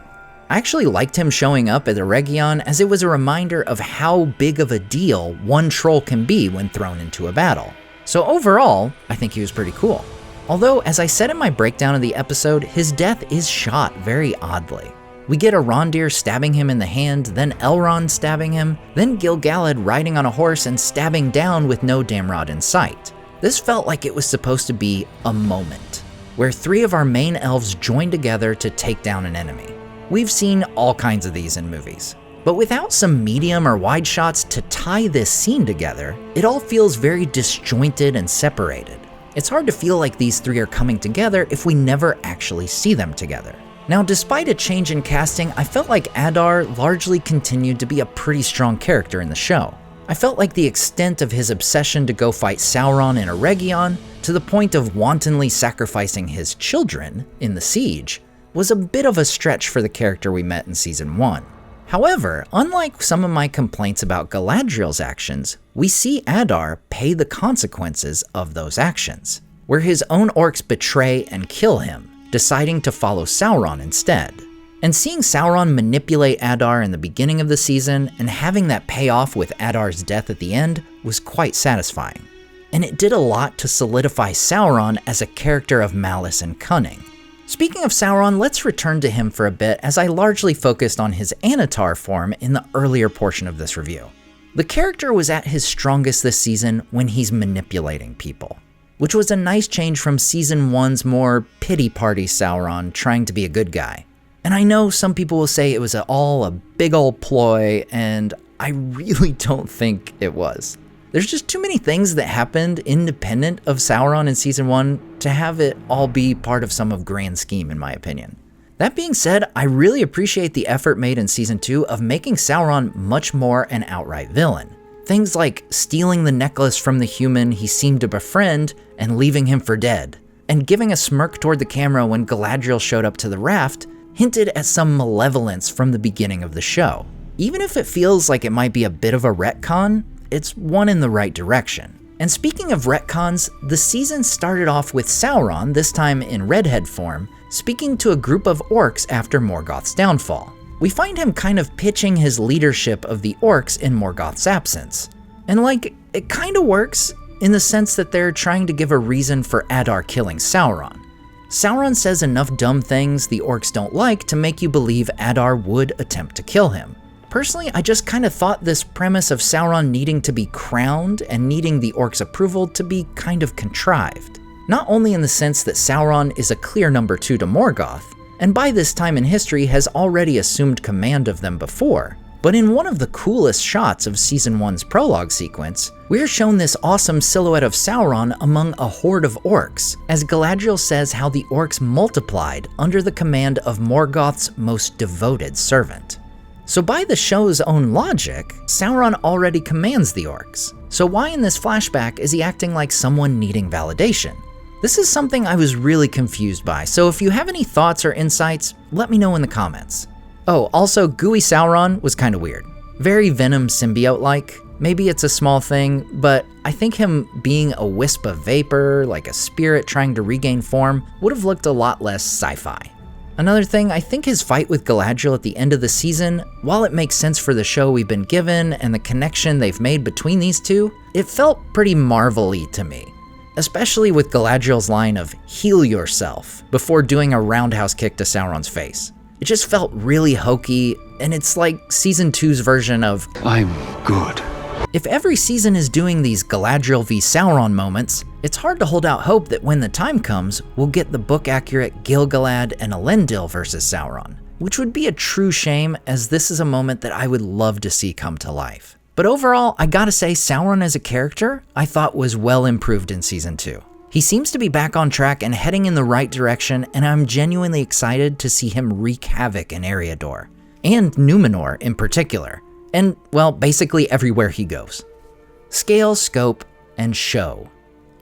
I actually liked him showing up at the Region as it was a reminder of how big of a deal one troll can be when thrown into a battle. So overall, I think he was pretty cool. Although, as I said in my breakdown of the episode, his death is shot very oddly. We get Arondir stabbing him in the hand, then Elrond stabbing him, then Gil-galad riding on a horse and stabbing down with no damrod in sight. This felt like it was supposed to be a moment, where 3 of our main elves join together to take down an enemy. We've seen all kinds of these in movies, but without some medium or wide shots to tie this scene together, it all feels very disjointed and separated. It's hard to feel like these 3 are coming together if we never actually see them together. Now, despite a change in casting, I felt like Adar largely continued to be a pretty strong character in the show. I felt like the extent of his obsession to go fight Sauron in Eregion, to the point of wantonly sacrificing his children in the siege, was a bit of a stretch for the character we met in Season 1. However, unlike some of my complaints about Galadriel's actions, we see Adar pay the consequences of those actions, where his own orcs betray and kill him, deciding to follow Sauron instead. And seeing Sauron manipulate Adar in the beginning of the season and having that pay off with Adar's death at the end was quite satisfying. And it did a lot to solidify Sauron as a character of malice and cunning. Speaking of Sauron, let's return to him for a bit, as I largely focused on his Annatar form in the earlier portion of this review. The character was at his strongest this season when he's manipulating people, which was a nice change from Season 1's more pity-party Sauron trying to be a good guy. And I know some people will say it was all a big old ploy, and I really don't think it was. There's just too many things that happened independent of Sauron in Season 1 to have it all be part of some grand scheme, in my opinion. That being said, I really appreciate the effort made in Season 2 of making Sauron much more an outright villain. Things like stealing the necklace from the human he seemed to befriend and leaving him for dead, and giving a smirk toward the camera when Galadriel showed up to the raft hinted at some malevolence from the beginning of the show. Even if it feels like it might be a bit of a retcon, it's one in the right direction. And speaking of retcons, the season started off with Sauron, this time in redhead form, speaking to a group of orcs after Morgoth's downfall. We find him kind of pitching his leadership of the orcs in Morgoth's absence. And it kind of works in the sense that they're trying to give a reason for Adar killing Sauron. Sauron says enough dumb things the orcs don't like to make you believe Adar would attempt to kill him. Personally, I just kind of thought this premise of Sauron needing to be crowned and needing the orcs' approval to be kind of contrived. Not only in the sense that Sauron is a clear number 2 to Morgoth, and by this time in history has already assumed command of them before, but in one of the coolest shots of Season 1's prologue sequence, we're shown this awesome silhouette of Sauron among a horde of orcs, as Galadriel says how the orcs multiplied under the command of Morgoth's most devoted servant. So by the show's own logic, Sauron already commands the orcs. So why in this flashback is he acting like someone needing validation? This is something I was really confused by, so if you have any thoughts or insights, let me know in the comments. Oh, also, gooey Sauron was kinda weird. Very Venom symbiote-like. Maybe it's a small thing, but I think him being a wisp of vapor, like a spirit trying to regain form, would have looked a lot less sci-fi. Another thing, I think his fight with Galadriel at the end of the season, while it makes sense for the show we've been given and the connection they've made between these two, it felt pretty Marvel-y to me. Especially with Galadriel's line of "heal yourself" before doing a roundhouse kick to Sauron's face. It just felt really hokey, and it's like Season 2's version of I'm good. If every season is doing these Galadriel v Sauron moments, it's hard to hold out hope that when the time comes, we'll get the book-accurate Gil-galad and Elendil versus Sauron, which would be a true shame, as this is a moment that I would love to see come to life. But overall, I gotta say Sauron as a character, I thought was well improved in Season 2. He seems to be back on track and heading in the right direction, and I'm genuinely excited to see him wreak havoc in Eriador, and Númenor in particular. And, well, basically everywhere he goes. Scale, scope, and show.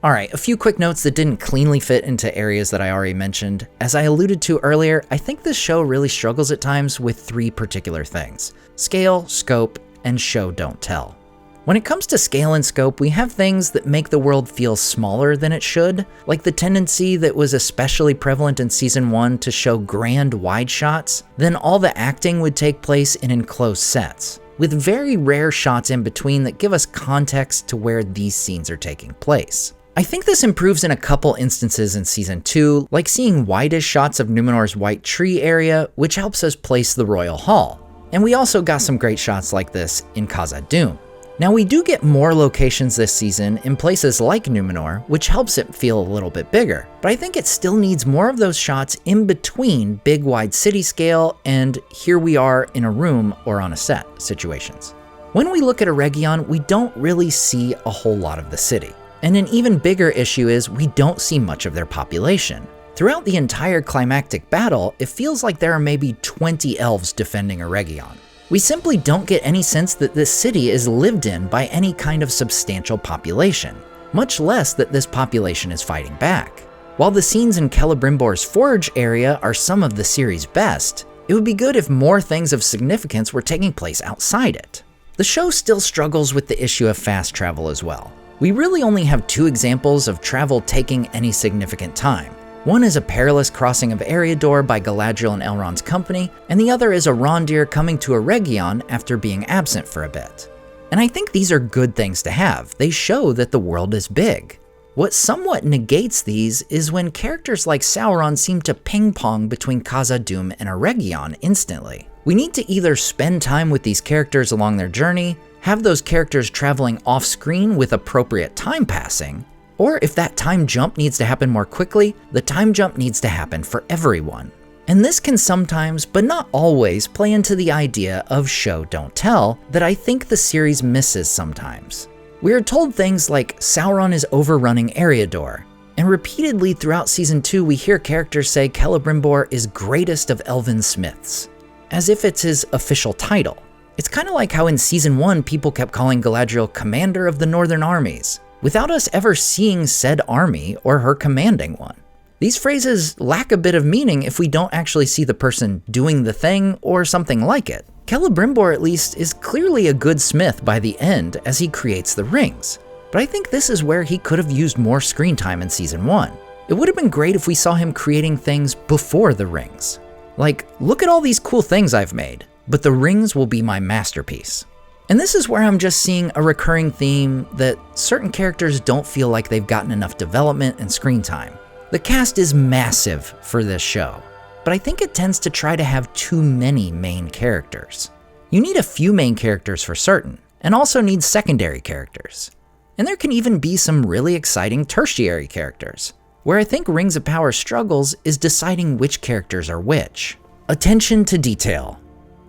Alright, a few quick notes that didn't cleanly fit into areas that I already mentioned. As I alluded to earlier, I think this show really struggles at times with 3 particular things: scale, scope, and show don't tell. When it comes to scale and scope, we have things that make the world feel smaller than it should, like the tendency that was especially prevalent in Season 1 to show grand wide shots, then all the acting would take place in enclosed sets, with very rare shots in between that give us context to where these scenes are taking place. I think this improves in a couple instances in Season 2, like seeing widest shots of Númenor's White Tree area, which helps us place the Royal Hall. And we also got some great shots like this in Khazad-dûm. Now we do get more locations this season in places like Númenor, which helps it feel a little bit bigger, but I think it still needs more of those shots in between big wide city scale and here we are in a room or on a set situations. When we look at Eregion, we don't really see a whole lot of the city. And an even bigger issue is we don't see much of their population. Throughout the entire climactic battle, it feels like there are maybe 20 elves defending Eregion. We simply don't get any sense that this city is lived in by any kind of substantial population, much less that this population is fighting back. While the scenes in Celebrimbor's Forge area are some of the series' best, it would be good if more things of significance were taking place outside it. The show still struggles with the issue of fast travel as well. We really only have 2 examples of travel taking any significant time. One is a perilous crossing of Eriador by Galadriel and Elrond's company, and the other is Arondir coming to Eregion after being absent for a bit. And I think these are good things to have. They show that the world is big. What somewhat negates these is when characters like Sauron seem to ping-pong between Khazad-dûm and Eregion instantly. We need to either spend time with these characters along their journey, have those characters traveling off-screen with appropriate time passing, or if that time jump needs to happen more quickly, the time jump needs to happen for everyone. And this can sometimes, but not always, play into the idea of show don't tell that I think the series misses sometimes. We are told things like Sauron is overrunning Eriador, and repeatedly throughout Season 2 we hear characters say Celebrimbor is greatest of elven smiths, as if it's his official title. It's kind of like how in Season 1 people kept calling Galadriel commander of the northern armies, without us ever seeing said army or her commanding one. These phrases lack a bit of meaning if we don't actually see the person doing the thing or something like it. Celebrimbor at least is clearly a good smith by the end as he creates the rings, but I think this is where he could have used more screen time in Season 1. It would have been great if we saw him creating things before the rings. Like, look at all these cool things I've made, but the rings will be my masterpiece. And this is where I'm just seeing a recurring theme that certain characters don't feel like they've gotten enough development and screen time. The cast is massive for this show, but I think it tends to try to have too many main characters. You need a few main characters for certain, and also need secondary characters. And there can even be some really exciting tertiary characters. Where I think Rings of Power struggles is deciding which characters are which. Attention to detail,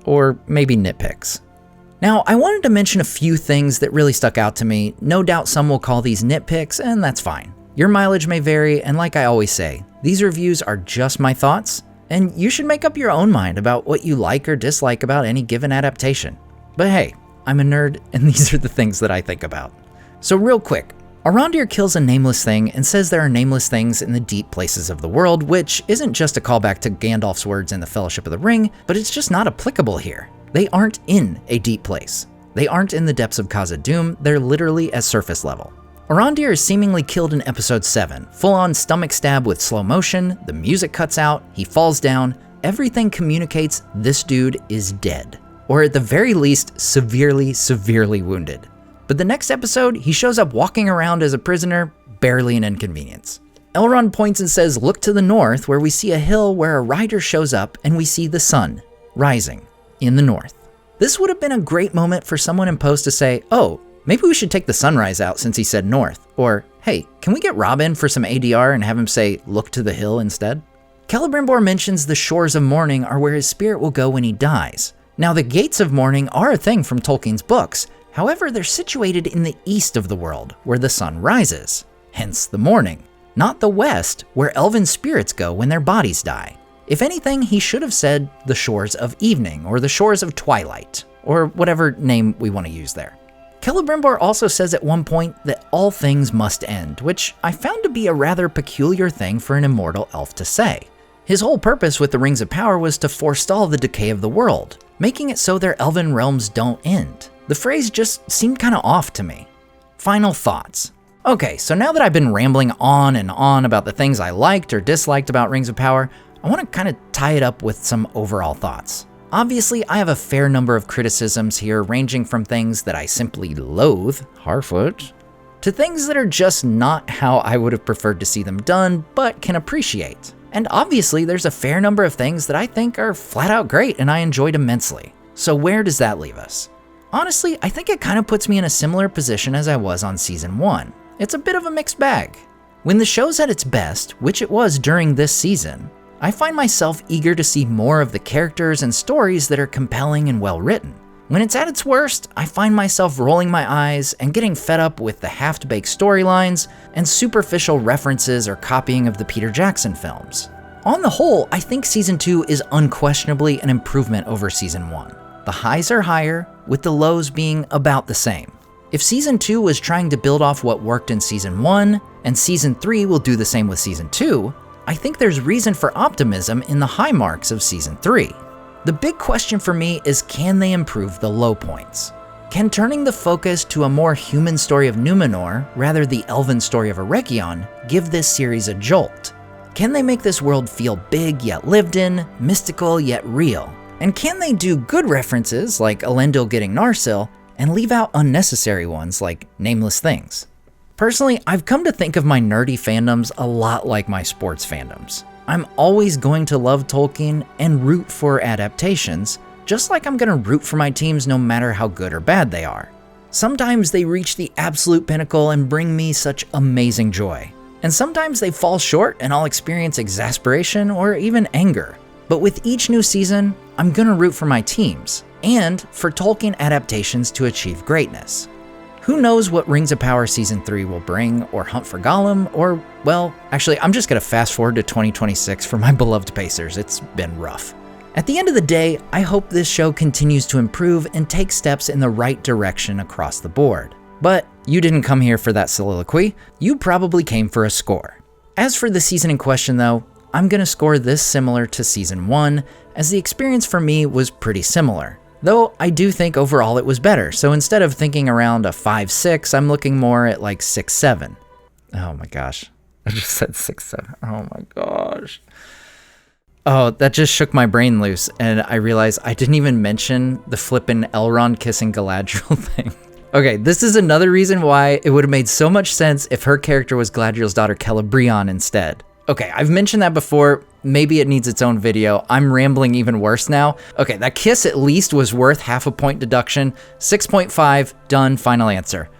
or maybe nitpicks. Now, I wanted to mention a few things that really stuck out to me. No doubt some will call these nitpicks, and that's fine. Your mileage may vary, and like I always say, these reviews are just my thoughts, and you should make up your own mind about what you like or dislike about any given adaptation. But hey, I'm a nerd, and these are the things that I think about. So real quick, Arondir kills a nameless thing and says there are nameless things in the deep places of the world, which isn't just a callback to Gandalf's words in the Fellowship of the Ring, but it's just not applicable here. They aren't in a deep place. They aren't in the depths of Khazad-dûm, they're literally at surface level. Arondir is seemingly killed in episode 7, full-on stomach stab with slow motion, the music cuts out, he falls down, everything communicates this dude is dead. Or at the very least, severely, severely wounded. But the next episode, he shows up walking around as a prisoner, barely an inconvenience. Elrond points and says, look to the north, where we see a hill where a rider shows up and we see the sun rising in the north. This would have been a great moment for someone in post to say, oh, maybe we should take the sunrise out since he said north. Or, hey, can we get Robin for some ADR and have him say, look to the hill instead? Celebrimbor mentions the shores of morning are where his spirit will go when he dies. Now, the gates of morning are a thing from Tolkien's books. However, they're situated in the east of the world, where the sun rises. Hence the morning. Not the west, where elven spirits go when their bodies die. If anything, he should have said the shores of evening, or the shores of twilight, or whatever name we want to use there. Celebrimbor also says at one point that all things must end, which I found to be a rather peculiar thing for an immortal elf to say. His whole purpose with the Rings of Power was to forestall the decay of the world, making it so their elven realms don't end. The phrase just seemed kind of off to me. Final thoughts. Okay, so now that I've been rambling on and on about the things I liked or disliked about Rings of Power, I want to kind of tie it up with some overall thoughts. Obviously, I have a fair number of criticisms here, ranging from things that I simply loathe, Harfoots, to things that are just not how I would have preferred to see them done, but can appreciate. And obviously, there's a fair number of things that I think are flat out great and I enjoyed immensely. So where does that leave us? Honestly, I think it kind of puts me in a similar position as I was on season 1. It's a bit of a mixed bag. When the show's at its best, which it was during this season, I find myself eager to see more of the characters and stories that are compelling and well written. When it's at its worst, I find myself rolling my eyes and getting fed up with the half-baked storylines and superficial references or copying of the Peter Jackson films. On the whole, I think season 2 is unquestionably an improvement over season 1. The highs are higher, with the lows being about the same. If season 2 was trying to build off what worked in season 1, and season 3 will do the same with season 2, I think there's reason for optimism in the high marks of season 3. The big question for me is, can they improve the low points? Can turning the focus to a more human story of Númenor, rather the elven story of Eregion, give this series a jolt? Can they make this world feel big yet lived in, mystical yet real? And can they do good references like Elendil getting Narsil, and leave out unnecessary ones like nameless things? Personally, I've come to think of my nerdy fandoms a lot like my sports fandoms. I'm always going to love Tolkien and root for adaptations, just like I'm gonna root for my teams no matter how good or bad they are. Sometimes they reach the absolute pinnacle and bring me such amazing joy. And sometimes they fall short and I'll experience exasperation or even anger. But with each new season, I'm gonna root for my teams, and for Tolkien adaptations to achieve greatness. Who knows what Rings of Power Season 3 will bring, or Hunt for Gollum, or, well, actually, I'm just gonna fast forward to 2026 for my beloved Pacers. It's been rough. At the end of the day, I hope this show continues to improve and take steps in the right direction across the board. But you didn't come here for that soliloquy. You probably came for a score. As for the season in question though, I'm gonna score this similar to Season 1, as the experience for me was pretty similar. Though I do think overall it was better, so instead of thinking around a 5-6, I'm looking more at like 6-7. Oh my gosh, I just said 6-7. Oh my gosh. Oh, that just shook my brain loose, and I realized I didn't even mention the flippin' Elrond kissing Galadriel thing. Okay, this is another reason why it would have made so much sense if her character was Galadriel's daughter Celebrimbor instead. Okay, I've mentioned that before. Maybe it needs its own video. I'm rambling even worse now. Okay, that kiss at least was worth half a point deduction. 6.5, done, final answer.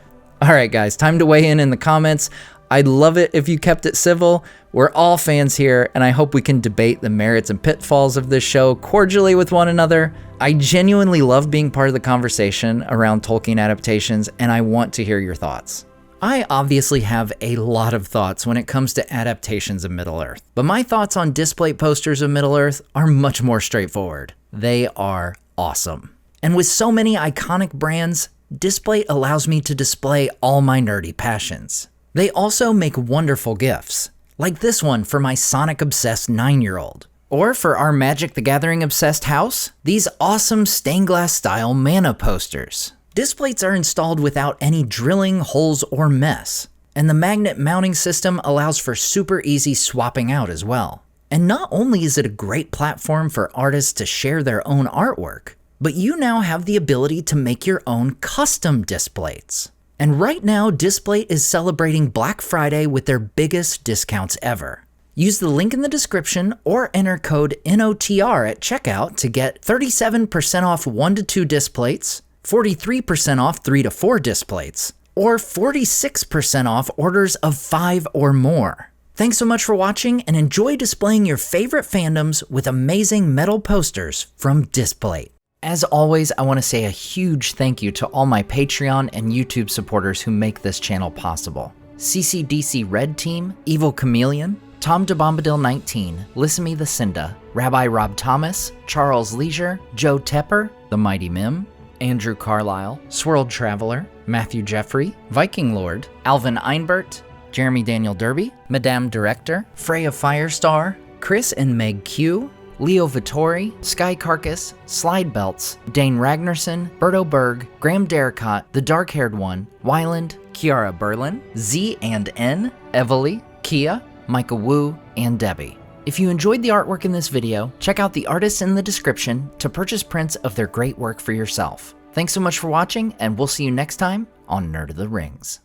All right, guys, time to weigh in the comments. I'd love it if you kept it civil. We're all fans here, and I hope we can debate the merits and pitfalls of this show cordially with one another. I genuinely love being part of the conversation around Tolkien adaptations, and I want to hear your thoughts. I obviously have a lot of thoughts when it comes to adaptations of Middle-earth, but my thoughts on displate posters of Middle-earth are much more straightforward. They are awesome. And with so many iconic brands, Displate allows me to display all my nerdy passions. They also make wonderful gifts, like this one for my Sonic-obsessed 9-year-old. Or for our Magic the Gathering-obsessed house, these awesome stained glass style mana posters. Displates are installed without any drilling, holes, or mess, and the magnet mounting system allows for super easy swapping out as well. And not only is it a great platform for artists to share their own artwork, but you now have the ability to make your own custom displates. And right now, Displate is celebrating Black Friday with their biggest discounts ever. Use the link in the description or enter code NOTR at checkout to get 37% off 1 to 2 displates, 43% off 3 to 4 displates, or 46% off orders of 5 or more. Thanks so much for watching, and enjoy displaying your favorite fandoms with amazing metal posters from Displate. As always, I want to say a huge thank you to all my Patreon and YouTube supporters who make this channel possible. CCDC Red Team, Evil Chameleon, Tom de Bombadil 19, Lissamy the Cinda, Rabbi Rob Thomas, Charles Leisure, Joe Tepper, The Mighty Mim, Andrew Carlisle, Swirled Traveler, Matthew Jeffrey, Viking Lord, Alvin Einbert, Jeremy Daniel Derby, Madame Director, Freya Firestar, Chris and Meg Q, Leo Vittori, Sky Carcass, Slide Belts, Dane Ragnarsson, Berto Berg, Graham Derricott, The Dark-Haired One, Wyland, Kiara Berlin, Z and N, Evely, Kia, Micah Wu, and Debbie. If you enjoyed the artwork in this video, check out the artists in the description to purchase prints of their great work for yourself. Thanks so much for watching, and we'll see you next time on Nerd of the Rings.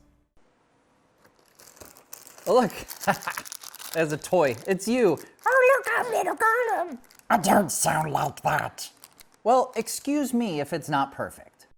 Oh, look. There's a toy. It's you. Oh, look, I'm little Gollum. I don't sound like that. Well, excuse me if it's not perfect.